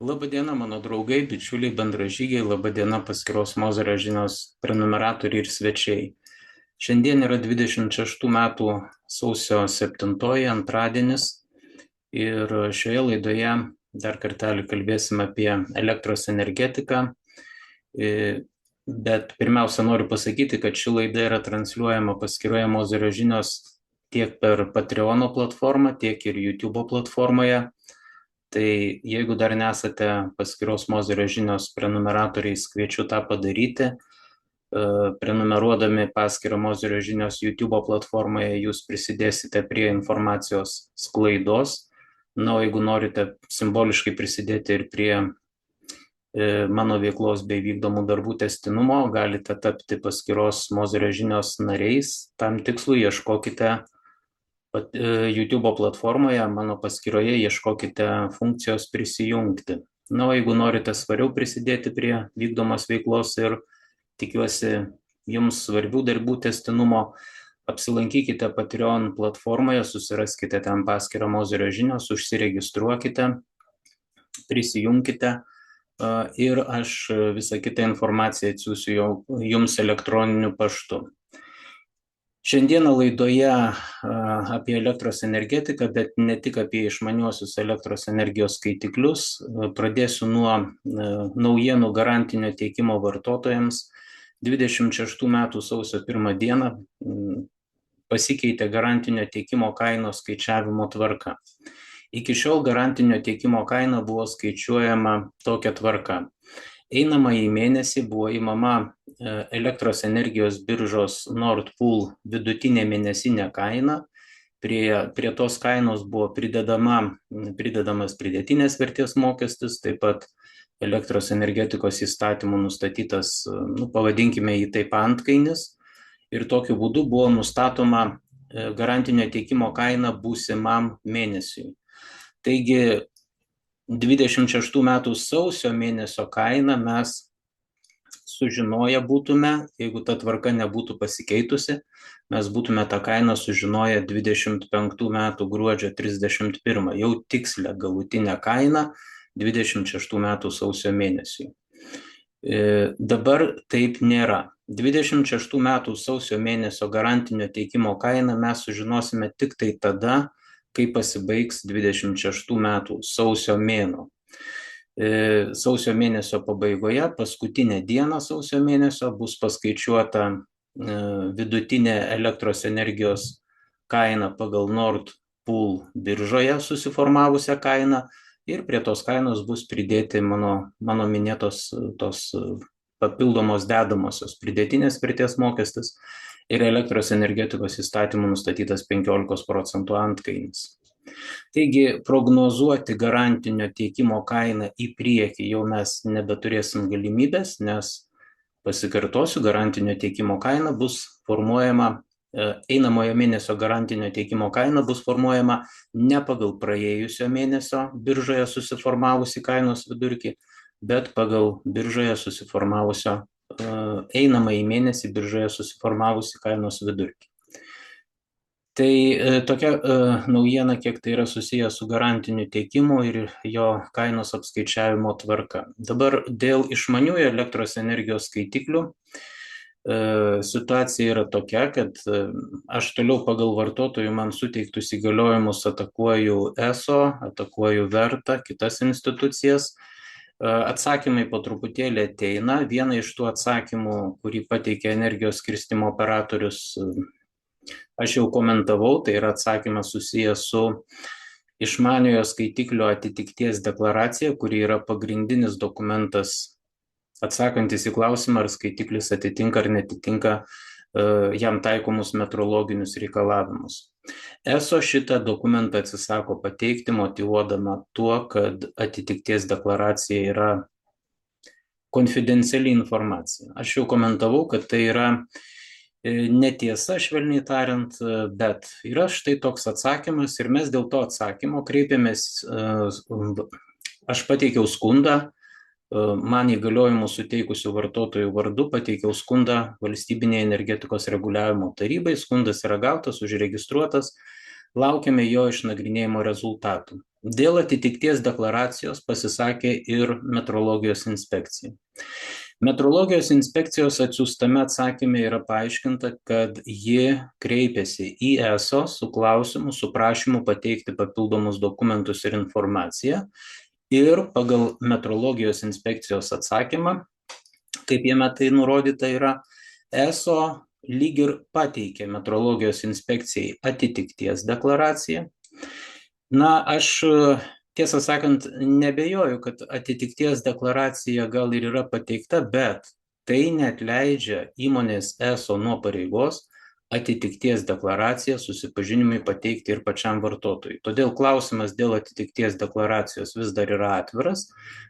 Labadiena, mano draugai, bičiuliai, bendražygiai, labadiena paskyros Mozerio žinios prenumeratoriai ir svečiai. Šiandien yra 26 metų sausio 7, antradienis, ir šioje laidoje dar kartelį kalbėsime apie elektros energetiką. Bet pirmiausia, noriu pasakyti, kad ši laida yra transliuojama paskyroje Mozerio žinios tiek per Patreono platformą, tiek ir YouTube platformoje. Tai jeigu dar nesate paskyros Mozerio žinios prenumeratoriais, kviečiu tą padaryti. Prenumeruodami paskyrą Mozerio žinios YouTube platformoje jūs prisidėsite prie informacijos sklaidos. Na, o jeigu norite simboliškai prisidėti ir prie mano veiklos bei vykdomų darbų tęstinumo, galite tapti paskyros Mozerio žinios nariais. Tam tikslu ieškokite YouTube platformoje, mano paskyroje ieškokite funkcijos prisijungti. Na, o jeigu norite svariau prisidėti prie vykdomos veiklos ir tikiuosi jums svarbių darbų tęstinumo, apsilankykite Patreon platformoje, susiraskite ten paskyrą Mozerio žinios, užsiregistruokite, prisijungkite ir aš visą kitą informaciją atsiųsiu jums elektroniniu paštu. Šiandieną laidoje apie elektros energetiką, bet ne tik apie išmaniuosius elektros energijos skaitiklius. Pradėsiu nuo naujienų garantinio tiekimo vartotojams. 26 metų sausio 1 dieną pasikeitė garantinio tiekimo kainos skaičiavimo tvarka. Iki šiol garantinio tiekimo kaina buvo skaičiuojama tokia tvarka. Einamąjį mėnesį buvo įmama elektros energijos biržos Nord Pool vidutinė mėnesinė kaina. Prie tos kainos buvo pridedamas pridėtinės vertės mokestis, taip pat elektros energetikos įstatymų nustatytas, pavadinkime jį taip, antkainis. Ir tokiu būdu buvo nustatoma garantinio tiekimo kaina būsimam mėnesiui. Taigi 26 metų sausio mėnesio kainą mes sužinoję būtume, jeigu ta tvarka nebūtų pasikeitusi, mes būtume tą kainą sužinoję 25 metų gruodžio 31, jau tikslę galutinę kainą 26 metų sausio mėnesiui. Dabar taip nėra. 26 metų sausio mėnesio garantinio teikimo kainą mes sužinosime tik tai tada, kai pasibaigs 26 metų sausio mėnuo. Sausio mėnesio pabaigoje, paskutinę dieną sausio mėnesio, bus paskaičiuota vidutinė elektros energijos kaina pagal Nord Pool biržoje susiformavusią kainą ir prie tos kainos bus pridėti mano minėtos tos papildomos dedamosios pridėtinės vertės mokestis ir elektros energetikos įstatymų nustatytas 15% antkainis. Taigi prognozuoti garantinio tiekimo kainą į priekį jau mes nebeturėsim galimybės, nes, pasikartosiu, garantinio tiekimo kaina bus formuojama, einamojo mėnesio garantinio tiekimo kaina bus formuojama ne pagal praėjusio mėnesio biržoje susiformavusi kainos vidurkį, bet pagal biržoje susiformavusio einamąjį mėnesį biržoje susiformavusi kainos vidurkį. Tai tokia naujiena, kiek tai yra susiję su garantiniu tiekimu ir jo kainos apskaičiavimo tvarka. Dabar dėl išmaniųjų elektros energijos skaitiklių situacija yra tokia, kad aš toliau pagal vartotojų man suteiktus įgaliojimus atakuoju ESO, atakuoju Vertą, kitas institucijas. Atsakymai po truputėlį ateina. Vieną iš tų atsakymų, kurį pateikė energijos skirstymo operatorius, aš jau komentavau, tai yra atsakymas susijęs su išmaniojo skaitiklio atitikties deklaracija, kuri yra pagrindinis dokumentas atsakantis į klausimą, ar skaitiklis atitinka ar netitinka jam taikomus metrologinius reikalavimus. ESO šitą dokumentą atsisako pateikti, motyvuodama tuo, kad atitikties deklaracija yra konfidenciali informacija. Aš jau komentavau, kad tai yra netiesa, švelniai tariant, bet yra štai toks atsakymas ir mes dėl to atsakymo kreipėmės, aš pateikiau skundą, man įgaliojimų suteikusių vartotojų vardu pateikiau skundą Valstybinei energetikos reguliavimo tarybai, skundas yra gautas, užregistruotas, laukiame jo išnagrinėjimo rezultatų. Dėl atitikties deklaracijos pasisakė ir metrologijos inspekcija. Metrologijos inspekcijos atsiųstame atsakyme yra paaiškinta, kad ji kreipėsi į ESO su klausimu, su prašymu pateikti papildomus dokumentus ir informaciją. Ir pagal metrologijos inspekcijos atsakymą, kaip jame tai nurodyta yra, ESO lyg ir pateikė metrologijos inspekcijai atitikties deklaraciją. Na, aš tiesą sakant, nebejoju, kad atitikties deklaracija gal ir yra pateikta, bet tai neatleidžia įmonės ESO nuo pareigos atitikties deklaraciją susipažinimui pateikti ir pačiam vartotojui. Todėl klausimas dėl atitikties deklaracijos vis dar yra atviras.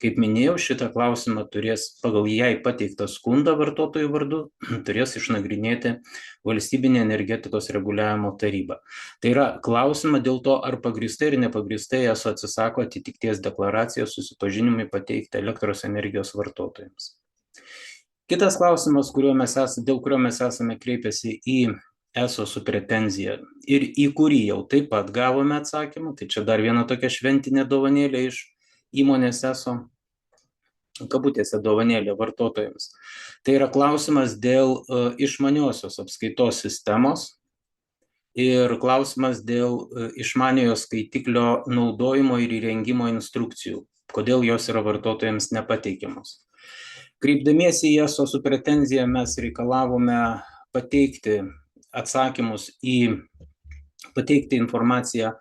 Kaip minėjau, šitą klausimą turės pagal jai pateiktą skundą vartotojų vardu, turės išnagrinėti Valstybinė energetikos reguliavimo taryba. Tai yra klausimą dėl to, ar pagrįstai ir nepagristai ESO atsisako atitikties deklaraciją susipažinimui pateikti elektros energijos vartotojams. Kitas klausimas, dėl kurio mes esame kreipęsi į ESO su pretenzija ir į kurį jau taip pat gavome atsakymą, tai čia dar viena tokia šventinė dovanėlė iš įmonės ESO, kabutėse dovanėlė vartotojams. Tai yra klausimas dėl išmaniosios apskaitos sistemos ir klausimas dėl išmaniojo skaitiklio naudojimo ir įrengimo instrukcijų, kodėl jos yra vartotojams nepateikiamos. Kreipdamiesi į ESO su pretenzija mes reikalavome pateikti atsakymus pateikti informaciją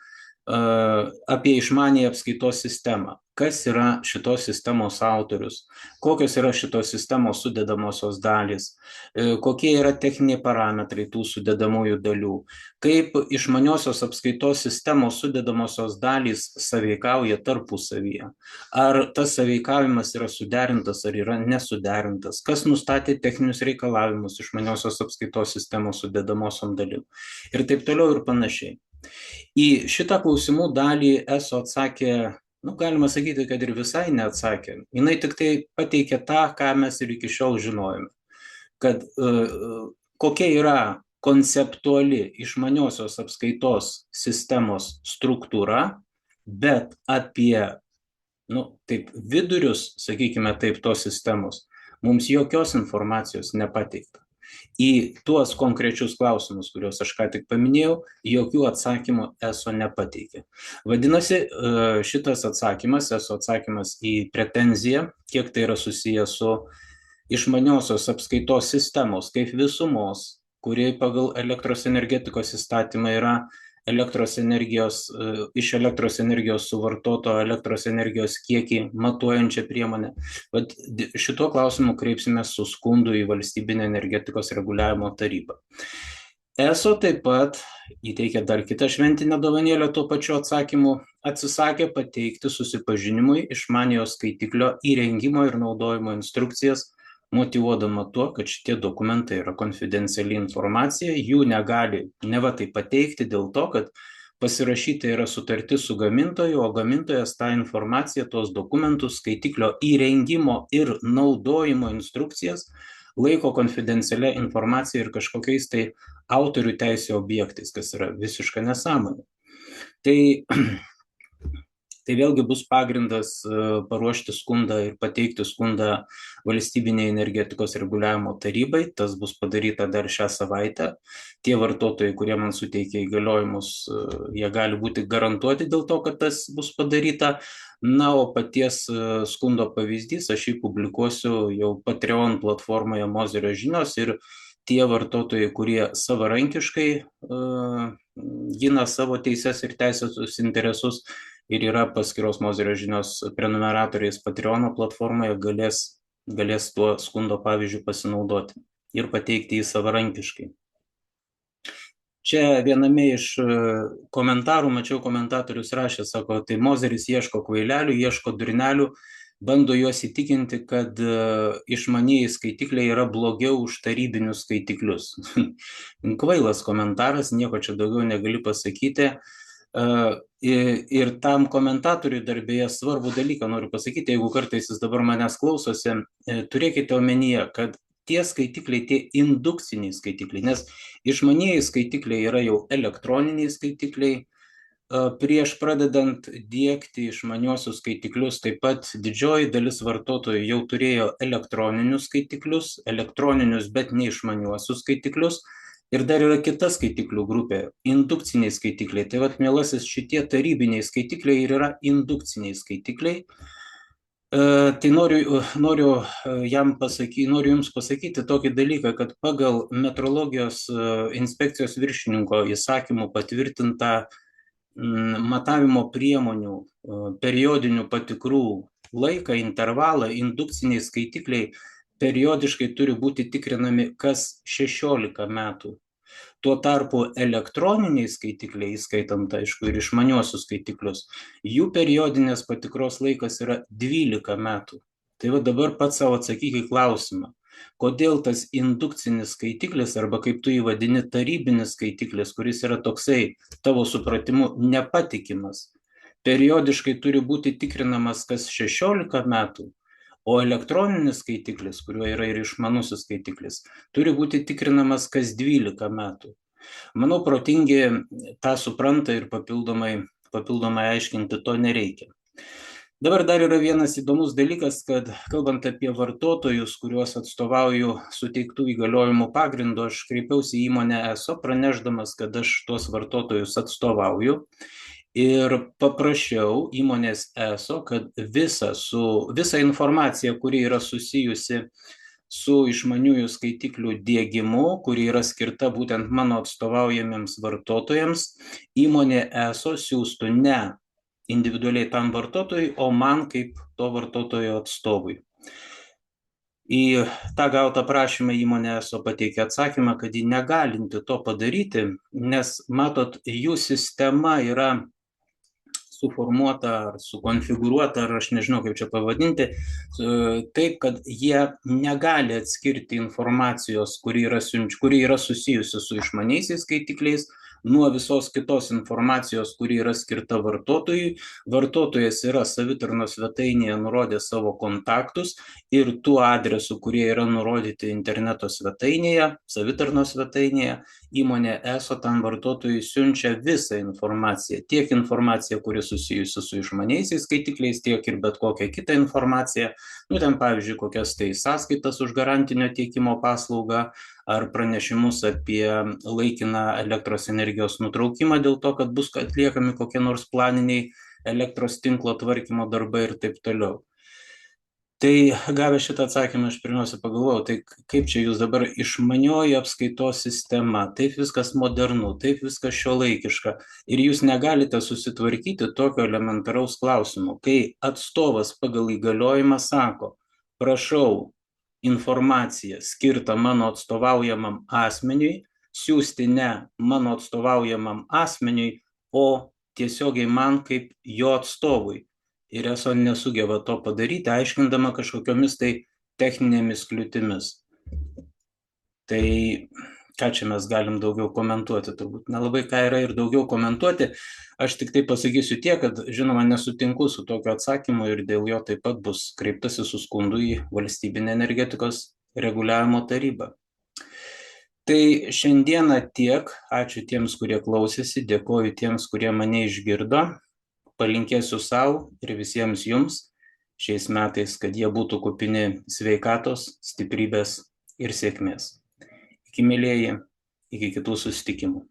apie išmanėją apskaitos sistemą. Kas yra šitos sistemos autorius, kokios yra šitos sistemos sudedamosios dalys, kokie yra techniniai parametrai tų sudedamųjų dalių, kaip išmaniosios apskaitos sistemos sudedamosios dalys sąveikauja tarpusavyje, ar tas sąveikavimas yra suderintas ar yra nesuderintas, kas nustatė techninius reikalavimus išmaniosios apskaitos sistemos sudedamosiom dalim ir taip toliau ir panašiai. Į šitą klausimų dalį ESO atsakė, galima sakyti, kad ir visai neatsakė. Jinai tik tai pateikė tą, ką mes ir iki šiol žinojome. Kad kokia yra konceptuali išmaniosios apskaitos sistemos struktūra, bet apie vidurius, sakykime taip, tos sistemos, mums jokios informacijos nepateikta. Į tuos konkrečius klausimus, kuriuos aš ką tik paminėjau, jokių atsakymų ESO nepateikė. Vadinasi, šitas atsakymas, ESO atsakymas į pretenziją, kiek tai yra susijęs su išmaniosios apskaitos sistemos kaip visumos, kuri pagal elektros energetikos įstatymą yra iš elektros energijos suvartoto elektros energijos kiekį matuojančią priemonę. Bet šituo klausimu kreipsime su skundu į Valstybinę energetikos reguliavimo tarybą. ESO taip pat įteikė dar kitą šventinę dovanėlę tuo pačiu atsakymu, atsisakė pateikti susipažinimui išmaniojo skaitiklio įrengimo ir naudojimo instrukcijas, motyvuodama tuo, kad šitie dokumentai yra konfidenciali informacija, jų negali neva tai pateikti dėl to, kad pasirašyta yra sutartis su gamintoju, o gamintojas tą informaciją, tos dokumentus, skaitiklio įrengimo ir naudojimo instrukcijas laiko konfidencialia informacija ir kažkokiais tai autorių teisės objektais, kas yra visiška nesąmonė. Tai vėlgi bus pagrindas paruošti skundą ir pateikti skundą Valstybinei energetikos reguliavimo tarybai. Tas bus padaryta dar šią savaitę. Tie vartotojai, kurie man suteikė įgaliojimus, jie gali būti garantuoti dėl to, kad tas bus padaryta. Na, o paties skundo pavyzdys aš jį publikuosiu jau Patreon platformoje Mozerio žinios ir tie vartotojai, kurie savarankiškai gina savo teises ir teisėtus interesus ir yra paskyros Mozerio žinios prenumeratoriais Patreono platformoje, galės tuo skundo pavyzdžiu pasinaudoti ir pateikti jį savarankiškai. Čia viename iš komentarų, mačiau komentatorius rašė, sako, tai Mozeris ieško kvailelių, ieško durnelių, bando juos įtikinti, kad išmanieji skaitikliai yra blogiau už tarybinius skaitiklius. Kvailas komentaras, nieko čia daugiau negali pasakyti. Ir tam komentatoriui dar beje svarbų dalyką noriu pasakyti, jeigu kartais jis dabar manęs klausosi, turėkite omenyje, kad tie skaitikliai, tie indukciniai skaitikliai, nes išmanieji skaitikliai yra jau elektroniniai skaitikliai, Prieš pradedant diegti išmaniuosius skaitiklius, taip pat didžioji dalis vartotojų jau turėjo elektroninius skaitiklius, bet ne išmaniuosius skaitiklius. Ir dar yra kita skaitiklių grupė – indukciniai skaitikliai. Tai vat, mielasis, šitie tarybiniai skaitikliai ir yra indukciniai skaitikliai. Tai noriu jums pasakyti tokį dalyką, kad pagal metrologijos inspekcijos viršininko įsakymų patvirtintą matavimo priemonių periodinių patikrų laiką, intervalą, indukciniai skaitikliai periodiškai turi būti tikrinami kas 16 metų. Tuo tarpu elektroniniai skaitikliai, įskaitant, aišku, ir išmaniuosius skaitiklius, jų periodinės patikros laikas yra 12 metų. Tai va dabar pats savo atsakyk į klausimą. Kodėl tas indukcinis skaitiklis, arba kaip tu jį vadini, tarybinis skaitiklis, kuris yra toksai tavo supratimu nepatikimas, periodiškai turi būti tikrinamas kas 16 metų, o elektroninis skaitiklis, kuriuo yra ir išmanusis skaitiklis, turi būti tikrinamas kas 12 metų. Manau, protingi tą supranta ir papildomai aiškinti to nereikia. Dabar dar yra vienas įdomus dalykas, kad kalbant apie vartotojus, kuriuos atstovauju suteiktų įgaliojimų pagrindu, aš kreipiausi į įmonę ESO, pranešdamas, kad aš tuos vartotojus atstovauju. Ir paprašiau įmonės ESO, kad visa informacija, kuri yra susijusi su išmaniųjų skaitiklių diegimu, kuri yra skirta būtent mano atstovaujamiems vartotojams, įmonė ESO siūstų ne individualiai tam vartotojui, o man kaip to vartotojo atstovui. Į tą gautą prašymą įmonė ESO pateikė atsakymą, kad ji negalinti to padaryti, nes, matot, jų sistema yra suformuota ar sukonfigūruota, ar aš nežinau, kaip čia pavadinti, taip, kad jie negali atskirti informacijos, kuri yra susijusi su išmaniaisiais skaitikliais, nuo visos kitos informacijos, kuri yra skirta vartotojui. Vartotojas yra savitarnos svetainėje nurodė savo kontaktus ir tuo adresu, kurie yra nurodyti interneto svetainėje, savitarnos svetainėje, įmonė ESO tam vartotojui siunčia visą informaciją, tiek informaciją, kuri susijusi su išmaniaisiais skaitikliais, tiek ir bet kokią kitą informaciją, ten pavyzdžiui, kokias tai sąskaitas už garantinio tiekimo paslaugą, ar pranešimus apie laikiną elektros energijos nutraukimą dėl to, kad bus atliekami kokie nors planiniai elektros tinklo tvarkymo darbai ir taip toliau. Tai gavę šitą atsakymą, aš pirmiausia pagalvojau, tai kaip čia jūs dabar išmanioji apskaitos sistema, taip viskas modernu, taip viskas šiuolaikiška ir jūs negalite susitvarkyti tokio elementaraus klausimo, kai atstovas pagal įgaliojimą sako, prašau informaciją skirtą mano atstovaujamam asmeniui siūsti ne mano atstovaujamam asmeniui, o tiesiogiai man kaip jo atstovui. Ir ESO nesugeba to padaryti, aiškindama kažkokiomis tai techninėmis kliūtimis. Tai ką čia mes galim daugiau komentuoti, turbūt nelabai ką yra ir daugiau komentuoti. Aš tik tai pasakysiu tiek, kad žinoma nesutinku su tokiu atsakymu ir dėl jo taip pat bus kreiptasi su skundu į Valstybinę energetikos reguliavimo tarybą. Tai šiandieną tiek. Ačiū tiems, kurie klausėsi, dėkoju tiems, kurie mane išgirdo. Palinkėsiu savo ir visiems jums šiais metais, kad jie būtų kupini sveikatos, stiprybės ir sėkmės. Iki, mielieji, iki kitų susitikimų.